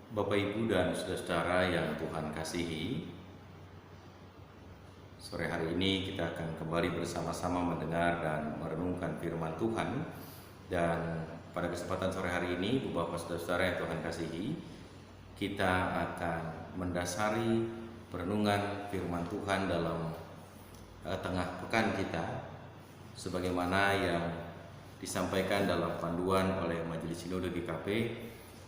Bapak, Ibu, dan saudara-saudara yang Tuhan kasihi, sore hari ini kita akan kembali bersama-sama mendengar dan merenungkan firman Tuhan. Dan pada kesempatan sore hari ini, Bapak, saudara-saudara yang Tuhan kasihi, kita akan mendasari perenungan firman Tuhan dalam tengah pekan kita, sebagaimana yang disampaikan dalam panduan oleh Majelis Sinode GKP.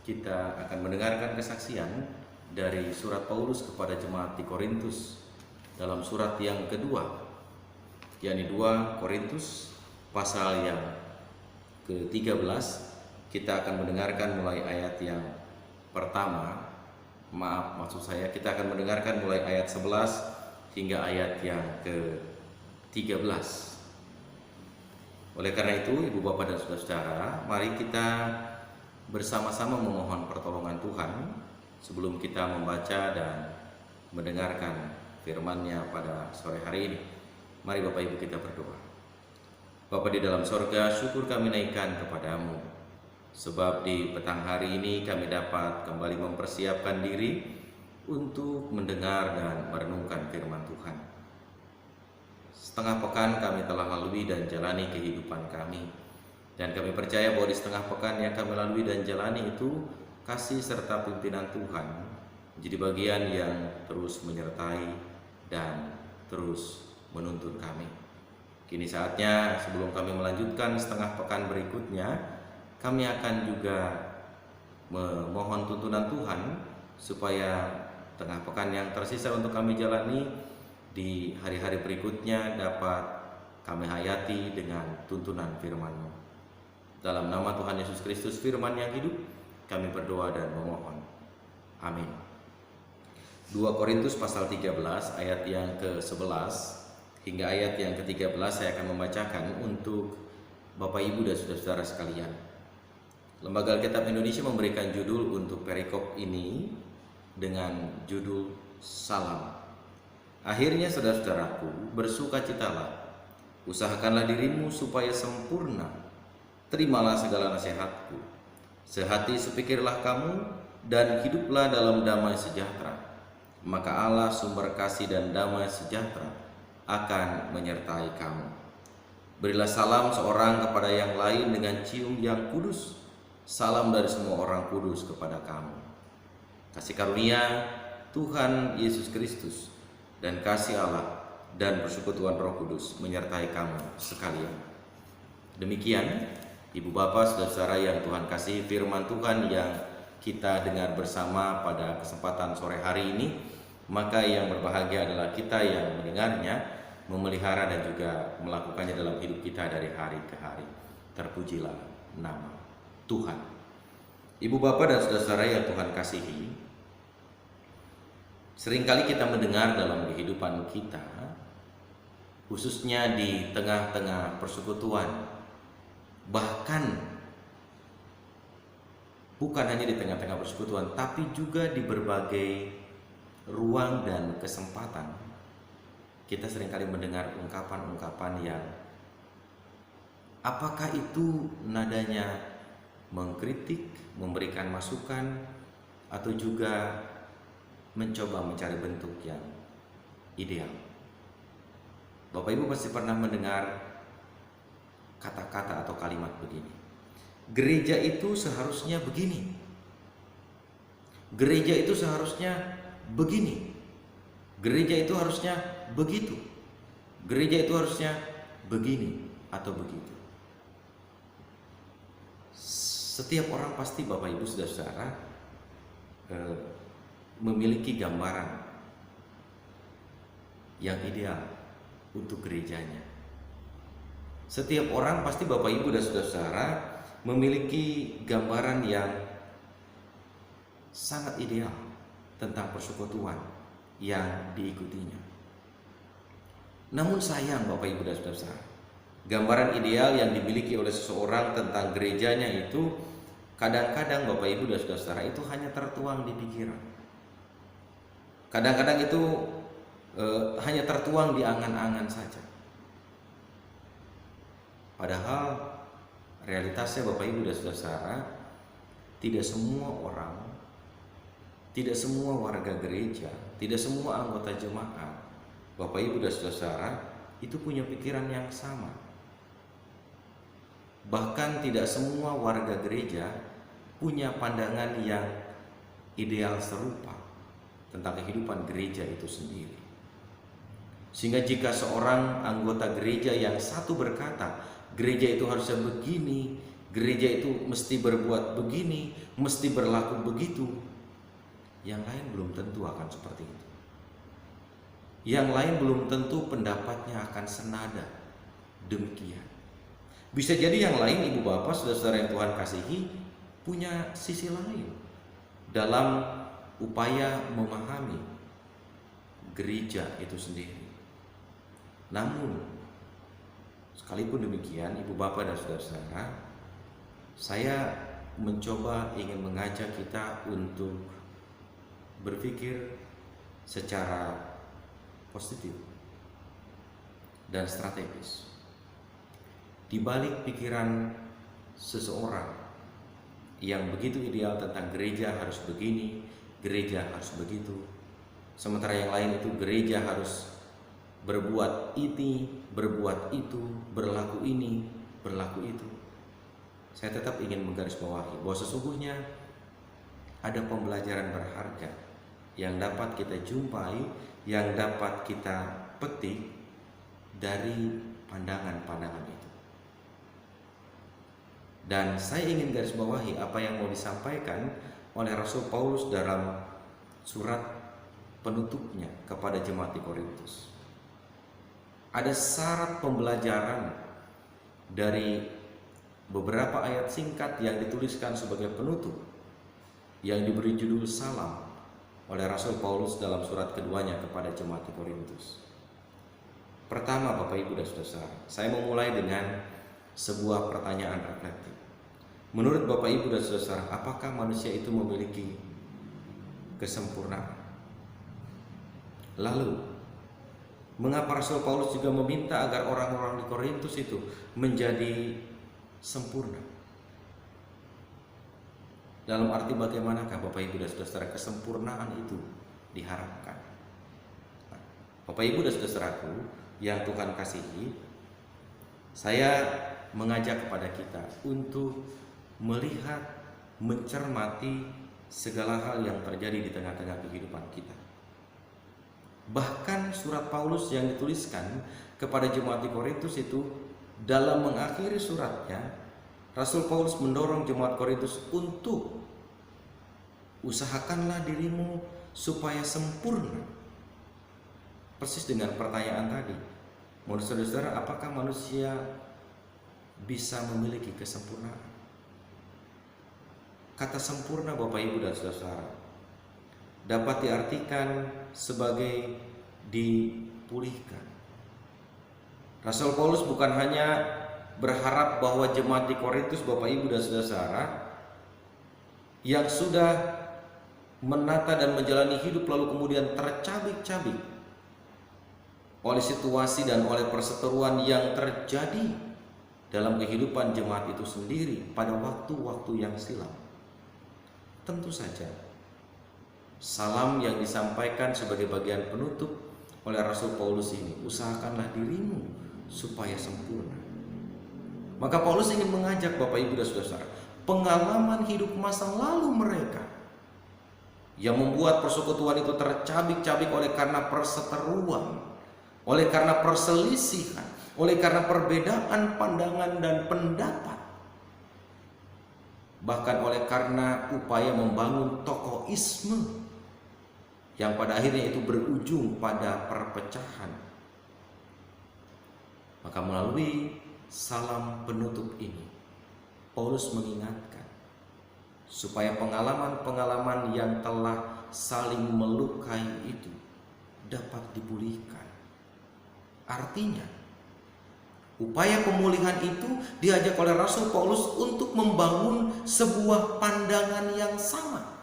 Kita akan mendengarkan kesaksian dari surat Paulus kepada jemaat di Korintus dalam surat yang kedua, yakni 2 Korintus pasal yang ke-13. Kita akan mendengarkan mulai ayat yang pertama. Kita akan mendengarkan mulai ayat 11 hingga ayat yang ke-13. Oleh karena itu, Ibu, Bapak, dan saudara-saudara, mari kita bersama-sama memohon pertolongan Tuhan sebelum kita membaca dan mendengarkan firman-Nya pada sore hari ini. Mari Bapak Ibu kita berdoa. Bapa di dalam sorga, syukur kami naikkan kepadamu, sebab di petang hari ini kami dapat kembali mempersiapkan diri untuk mendengar dan merenungkan firman Tuhan. Setengah pekan kami telah lalui dan jalani kehidupan kami, dan kami percaya bahwa di setengah pekan yang kami lalui dan jalani itu, kasih serta pimpinan Tuhan menjadi bagian yang terus menyertai dan terus menuntun kami. Kini saatnya, sebelum kami melanjutkan setengah pekan berikutnya, kami akan juga memohon tuntunan Tuhan supaya tengah pekan yang tersisa untuk kami jalani di hari-hari berikutnya dapat kami hayati dengan tuntunan firman-Mu. Dalam nama Tuhan Yesus Kristus, firman yang hidup, kami berdoa dan memohon. Amin. 2 Korintus pasal 13 ayat yang ke-11 hingga ayat yang ke-13 saya akan membacakan untuk Bapak, Ibu, dan saudara-saudara sekalian. Lembaga Alkitab Indonesia memberikan judul untuk perikop ini dengan judul Salam. Akhirnya saudara-saudaraku, bersukacitalah, usahakanlah dirimu supaya sempurna. Terimalah segala nasihatku. Sehati sepikirlah kamu dan hiduplah dalam damai sejahtera. Maka Allah sumber kasih dan damai sejahtera akan menyertai kamu. Berilah salam seorang kepada yang lain dengan cium yang kudus. Salam dari semua orang kudus kepada kamu. Kasih karunia Tuhan Yesus Kristus dan kasih Allah dan persekutuan Roh Kudus menyertai kamu sekalian. Demikian, Ibu, Bapak, saudara-saudara yang Tuhan kasih, firman Tuhan yang kita dengar bersama pada kesempatan sore hari ini. Maka yang berbahagia adalah kita yang mendengarnya, memelihara dan juga melakukannya dalam hidup kita dari hari ke hari. Terpujilah nama Tuhan. Ibu, Bapak, dan saudara-saudara yang Tuhan kasihi, seringkali kita mendengar dalam kehidupan kita, khususnya di tengah-tengah persekutuan, bahkan bukan hanya di tengah-tengah persekutuan, tapi juga di berbagai ruang dan kesempatan, kita seringkali mendengar ungkapan-ungkapan yang apakah itu nadanya mengkritik, memberikan masukan, atau juga mencoba mencari bentuk yang ideal. Bapak, Ibu pasti pernah mendengar kata-kata atau kalimat begini: gereja itu seharusnya begini, gereja itu seharusnya begini, gereja itu harusnya begitu, gereja itu harusnya begini atau begitu. Setiap orang pasti, Bapak, Ibu, saudara-saudara, memiliki gambaran yang ideal untuk gerejanya. Setiap orang pasti, Bapak, Ibu, dan saudara-saudara, memiliki gambaran yang sangat ideal tentang persekutuan yang diikutinya. Namun sayang, Bapak, Ibu, dan saudara-saudara, gambaran ideal yang dimiliki oleh seseorang tentang gerejanya itu kadang-kadang, Bapak, Ibu, dan saudara-saudara, itu hanya tertuang di pikiran. Kadang-kadang itu hanya tertuang di angan-angan saja. Padahal realitasnya, Bapak, Ibu, dan saudara-saudara, tidak semua orang tidak semua warga gereja, tidak semua anggota jemaat, Bapak Ibu dan Saudara, itu punya pikiran yang sama. Bahkan tidak semua warga gereja punya pandangan yang ideal serupa tentang kehidupan gereja itu sendiri. Sehingga jika seorang anggota gereja yang satu berkata, gereja itu harusnya begini, gereja itu mesti berbuat begini, mesti berlaku begitu, yang lain belum tentu akan seperti itu. Yang lain belum tentu pendapatnya akan senada demikian. Bisa jadi yang lain, Ibu Bapak, saudara-saudara yang Tuhan kasihi, punya sisi lain dalam upaya memahami gereja itu sendiri. Namun, sekalipun demikian, Ibu Bapak dan saudara-saudara, saya mencoba ingin mengajak kita untuk berpikir secara positif dan strategis. Di balik pikiran seseorang yang begitu ideal tentang gereja harus begini, gereja harus begitu, sementara yang lain itu gereja harus berbuat ini, berbuat itu, berlaku ini, berlaku itu. Saya tetap ingin menggarisbawahi bahwa sesungguhnya ada pembelajaran berharga yang dapat kita jumpai, yang dapat kita petik dari pandangan-pandangan itu. Dan saya ingin garis bawahi apa yang mau disampaikan oleh Rasul Paulus dalam surat penutupnya kepada jemaat di Korintus. Ada syarat pembelajaran dari beberapa ayat singkat yang dituliskan sebagai penutup yang diberi judul salam oleh Rasul Paulus dalam surat keduanya kepada jemaat di Korintus. Pertama, Bapak Ibu dan Saudara, saya memulai dengan sebuah pertanyaan reflektif. Menurut Bapak Ibu dan Saudara, apakah manusia itu memiliki kesempurnaan? Lalu, mengapa Rasul Paulus juga meminta agar orang-orang di Korintus itu menjadi sempurna? Dalam arti bagaimanakah Bapak Ibu dan Saudara kesempurnaan itu diharapkan? Bapak Ibu dan Saudaraku yang Tuhan kasihi, saya mengajak kepada kita untuk melihat, mencermati segala hal yang terjadi di tengah-tengah kehidupan kita. Bahkan surat Paulus yang dituliskan kepada jemaat di Korintus itu, dalam mengakhiri suratnya, Rasul Paulus mendorong jemaat Korintus untuk usahakanlah dirimu supaya sempurna. Persis dengan pertanyaan tadi, menurut saudara, apakah manusia bisa memiliki kesempurnaan? Kata sempurna, Bapak Ibu dan Saudara, dapat diartikan sebagai dipulihkan. Rasul Paulus bukan hanya berharap bahwa jemaat di Korintus, Bapak Ibu dan Saudara, yang sudah menata dan menjalani hidup lalu kemudian tercabik-cabik oleh situasi dan oleh perseteruan yang terjadi dalam kehidupan jemaat itu sendiri pada waktu-waktu yang silam. Tentu saja salam yang disampaikan sebagai bagian penutup oleh Rasul Paulus ini, usahakanlah dirimu supaya sempurna. Maka Paulus ingin mengajak Bapak Ibu dan Saudara, pengalaman hidup masa lalu mereka yang membuat persekutuan itu tercabik-cabik oleh karena perseteruan, oleh karena perselisihan, oleh karena perbedaan pandangan dan pendapat, bahkan oleh karena upaya membangun tokoisme yang pada akhirnya itu berujung pada perpecahan. Maka melalui salam penutup ini, Paulus mengingatkan supaya pengalaman-pengalaman yang telah saling melukai itu dapat dipulihkan. Artinya, upaya pemulihan itu diajak oleh Rasul Paulus untuk membangun sebuah pandangan yang sama.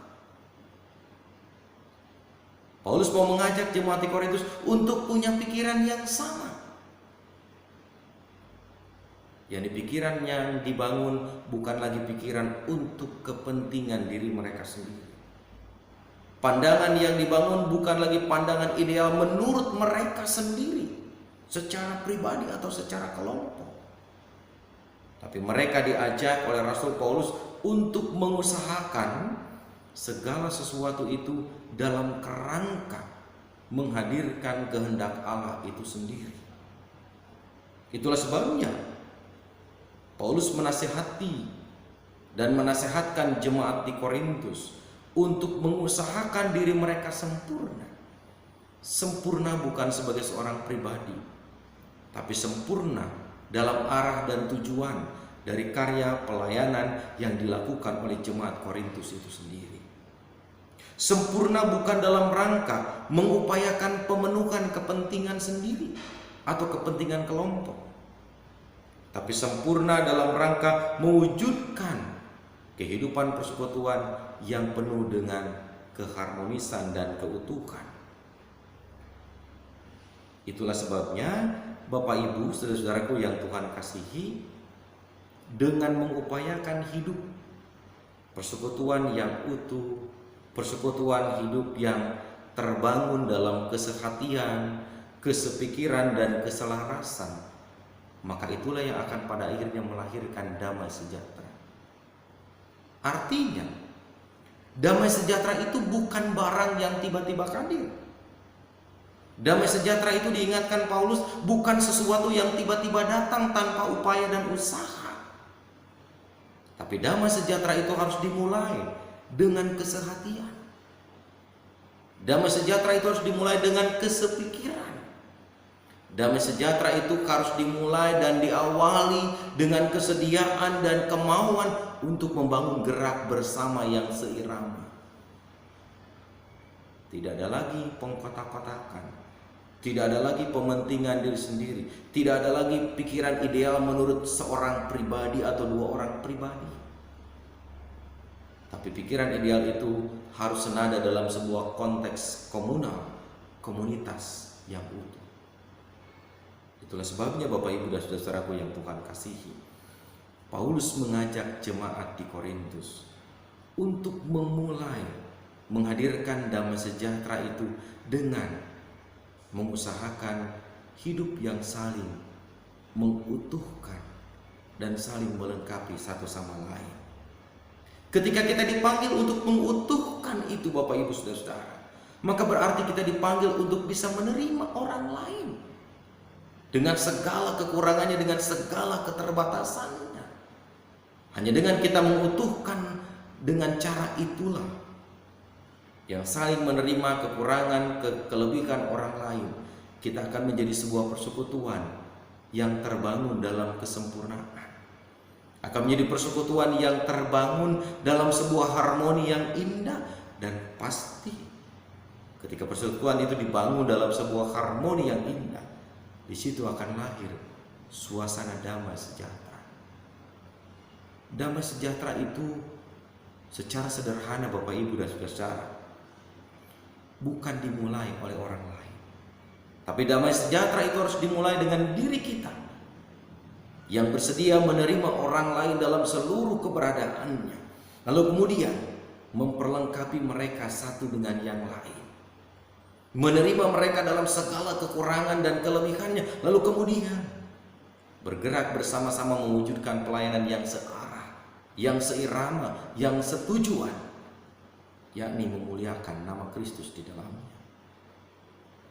Paulus mau mengajak jemaat di Korintus untuk punya pikiran yang sama. Yang pikiran yang dibangun bukan lagi pikiran untuk kepentingan diri mereka sendiri, Pandangan yang dibangun bukan lagi pandangan ideal menurut mereka sendiri, secara pribadi atau secara kelompok. Tapi mereka diajak oleh Rasul Paulus untuk mengusahakan segala sesuatu itu dalam kerangka menghadirkan kehendak Allah itu sendiri. Itulah sebabnya Paulus menasihati dan menasehatkan jemaat di Korintus untuk mengusahakan diri mereka sempurna. Sempurna bukan sebagai seorang pribadi, tapi sempurna dalam arah dan tujuan dari karya pelayanan yang dilakukan oleh jemaat Korintus itu sendiri. Sempurna bukan dalam rangka mengupayakan pemenuhan kepentingan sendiri atau kepentingan kelompok, tapi sempurna dalam rangka mewujudkan kehidupan persekutuan yang penuh dengan keharmonisan dan keutuhan. Itulah sebabnya Bapak Ibu, saudara-saudaraku yang Tuhan kasihi, dengan mengupayakan hidup persekutuan yang utuh, persekutuan hidup yang terbangun dalam kesehatian, kesepikiran dan keselarasan, maka itulah yang akan pada akhirnya melahirkan damai sejahtera. Artinya, damai sejahtera itu bukan barang yang tiba-tiba hadir. Damai sejahtera itu, diingatkan Paulus, bukan sesuatu yang tiba-tiba datang tanpa upaya dan usaha. Tapi damai sejahtera itu harus dimulai dengan kesehatian. Damai sejahtera itu harus dimulai dengan kesepikiran. Damai sejahtera itu harus dimulai dan diawali dengan kesediaan dan kemauan untuk membangun gerak bersama yang seirama. Tidak ada lagi pengkotak-kotakan, tidak ada lagi pementingan diri sendiri, tidak ada lagi pikiran ideal menurut seorang pribadi atau dua orang pribadi. Tapi pikiran ideal itu harus senada dalam sebuah konteks komunal, komunitas yang utuh. Itulah sebabnya Bapak Ibu dan saudara-saudaraku yang Tuhan kasihi, Paulus mengajak jemaat di Korintus untuk memulai menghadirkan damai sejahtera itu dengan mengusahakan hidup yang saling mengutuhkan dan saling melengkapi satu sama lain. Ketika kita dipanggil untuk mengutuhkan itu Bapak Ibu saudara-saudara, maka berarti kita dipanggil untuk bisa menerima orang lain dengan segala kekurangannya, dengan segala keterbatasannya. Hanya dengan kita mengutuhkan dengan cara itulah, yang saling menerima kekurangan, kelebihan orang lain, kita akan menjadi sebuah persekutuan yang terbangun dalam kesempurnaan. Akan menjadi persekutuan yang terbangun dalam sebuah harmoni yang indah. Dan pasti ketika persekutuan itu dibangun dalam sebuah harmoni yang indah, di situ akan lahir suasana damai sejahtera. Damai sejahtera itu secara sederhana Bapak Ibu dan saudara, bukan dimulai oleh orang lain. Tapi damai sejahtera itu harus dimulai dengan diri kita yang bersedia menerima orang lain dalam seluruh keberadaannya, lalu kemudian memperlengkapi mereka satu dengan yang lain, menerima mereka dalam segala kekurangan dan kelebihannya, lalu kemudian bergerak bersama-sama mewujudkan pelayanan yang searah, yang seirama, yang setujuan, yakni memuliakan nama Kristus di dalamnya.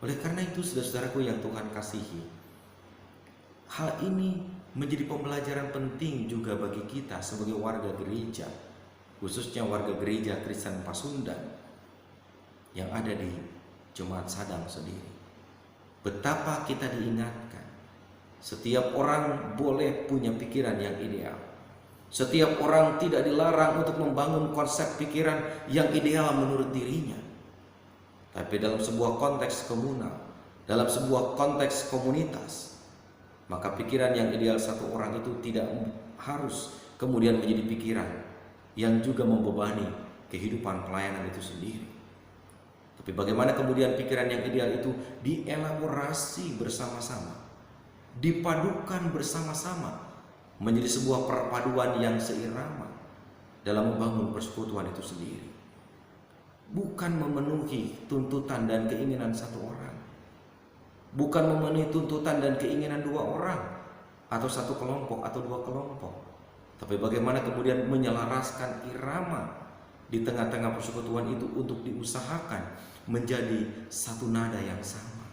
Oleh karena itu saudara-saudaraku yang Tuhan kasihi, hal ini menjadi pembelajaran penting juga bagi kita sebagai warga gereja, khususnya warga gereja Kristen Pasundan yang ada di Jemaat Sadang sendiri. Betapa kita diingatkan, setiap orang boleh punya pikiran yang ideal. Setiap orang tidak dilarang untuk membangun konsep pikiran yang ideal menurut dirinya. Tapi dalam sebuah konteks komunal, dalam sebuah konteks komunitas, maka pikiran yang ideal satu orang itu tidak harus kemudian menjadi pikiran yang juga membebani kehidupan pelayanan itu sendiri. Tapi bagaimana kemudian pikiran yang ideal itu dielaborasi bersama-sama, dipadukan bersama-sama menjadi sebuah perpaduan yang seirama dalam membangun persekutuan itu sendiri. bukan memenuhi tuntutan dan keinginan satu orang, bukan memenuhi tuntutan dan keinginan dua orang, atau satu kelompok atau dua kelompok, tapi bagaimana kemudian menyelaraskan irama di tengah-tengah persekutuan itu untuk diusahakan menjadi satu nada yang sama.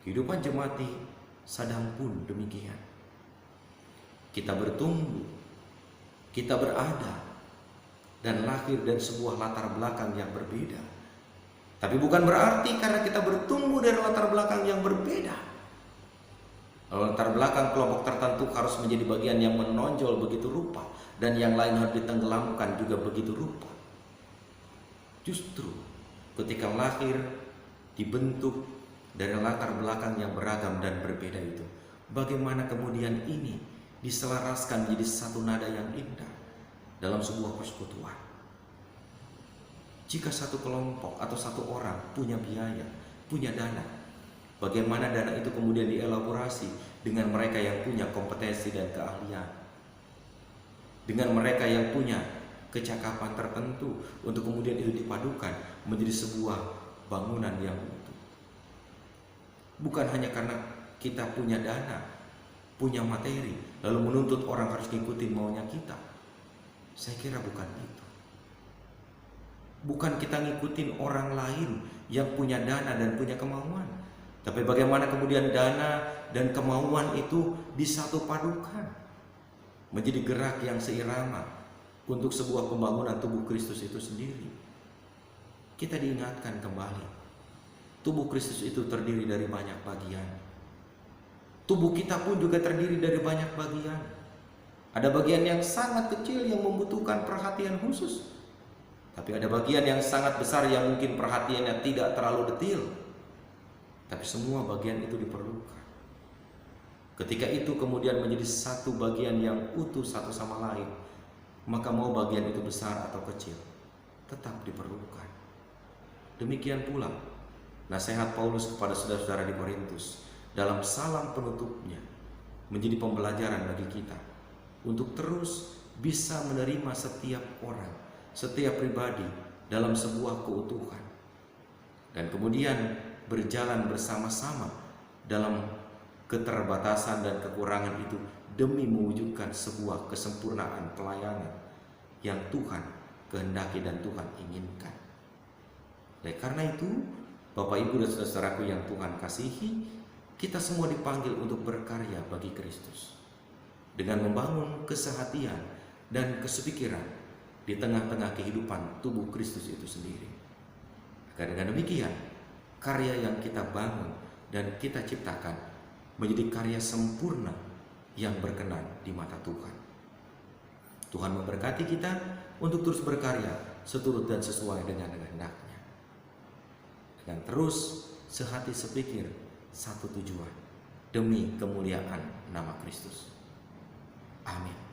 Kehidupan jemaati Sadang pun demikian. Kita bertumbuh, kita berada, dan lahir dari sebuah latar belakang yang berbeda. Tapi bukan berarti karena kita bertumbuh dari latar belakang yang berbeda, latar belakang kelompok tertentu harus menjadi bagian yang menonjol begitu rupa, dan yang lain harus ditenggelamkan juga begitu rupa. Justru ketika lahir, dibentuk dari latar belakang yang beragam dan berbeda itu, bagaimana kemudian ini diselaraskan menjadi satu nada yang indah dalam sebuah persekutuan. Jika satu kelompok atau satu orang punya biaya, punya dana, bagaimana dana itu kemudian dielaborasi dengan mereka yang punya kompetensi dan keahlian, dengan mereka yang punya kecakapan tertentu untuk kemudian itu dipadukan menjadi sebuah bangunan yang utuh. Bukan hanya karena kita punya dana, punya materi, lalu menuntut orang harus ngikutin maunya kita. Saya kira bukan itu. Bukan kita ngikutin orang lain yang punya dana dan punya kemauan, tapi bagaimana kemudian dana dan kemauan itu disatu padukan menjadi gerak yang seirama untuk sebuah pembangunan tubuh Kristus itu sendiri. Kita diingatkan kembali, tubuh Kristus itu terdiri dari banyak bagian. Tubuh kita pun juga terdiri dari banyak bagian. Ada bagian yang sangat kecil yang membutuhkan perhatian khusus, tapi ada bagian yang sangat besar yang mungkin perhatiannya tidak terlalu detail. Tapi semua bagian itu diperlukan. Ketika itu kemudian menjadi satu bagian yang utuh satu sama lain, maka mau bagian itu besar atau kecil, tetap diperlukan. Demikian pula nasihat Paulus kepada saudara-saudara di Korintus dalam salam penutupnya menjadi pembelajaran bagi kita untuk terus bisa menerima setiap orang, setiap pribadi dalam sebuah keutuhan, dan kemudian berjalan bersama-sama dalam keterbatasan dan kekurangan itu demi mewujudkan sebuah kesempurnaan pelayanan yang Tuhan kehendaki dan Tuhan inginkan. Oleh karena itu, Bapak, Ibu, dan saudara-saudaraku yang Tuhan kasihi, kita semua dipanggil untuk berkarya bagi Kristus dengan membangun kesehatian dan kesepikiran di tengah-tengah kehidupan tubuh Kristus itu sendiri. Agar dengan demikian, karya yang kita bangun dan kita ciptakan menjadi karya sempurna yang berkenan di mata Tuhan. Tuhan memberkati kita untuk terus berkarya seturut dan sesuai dengan kehendaknya, dan terus sehati sepikir satu tujuan demi kemuliaan nama Kristus. Amin.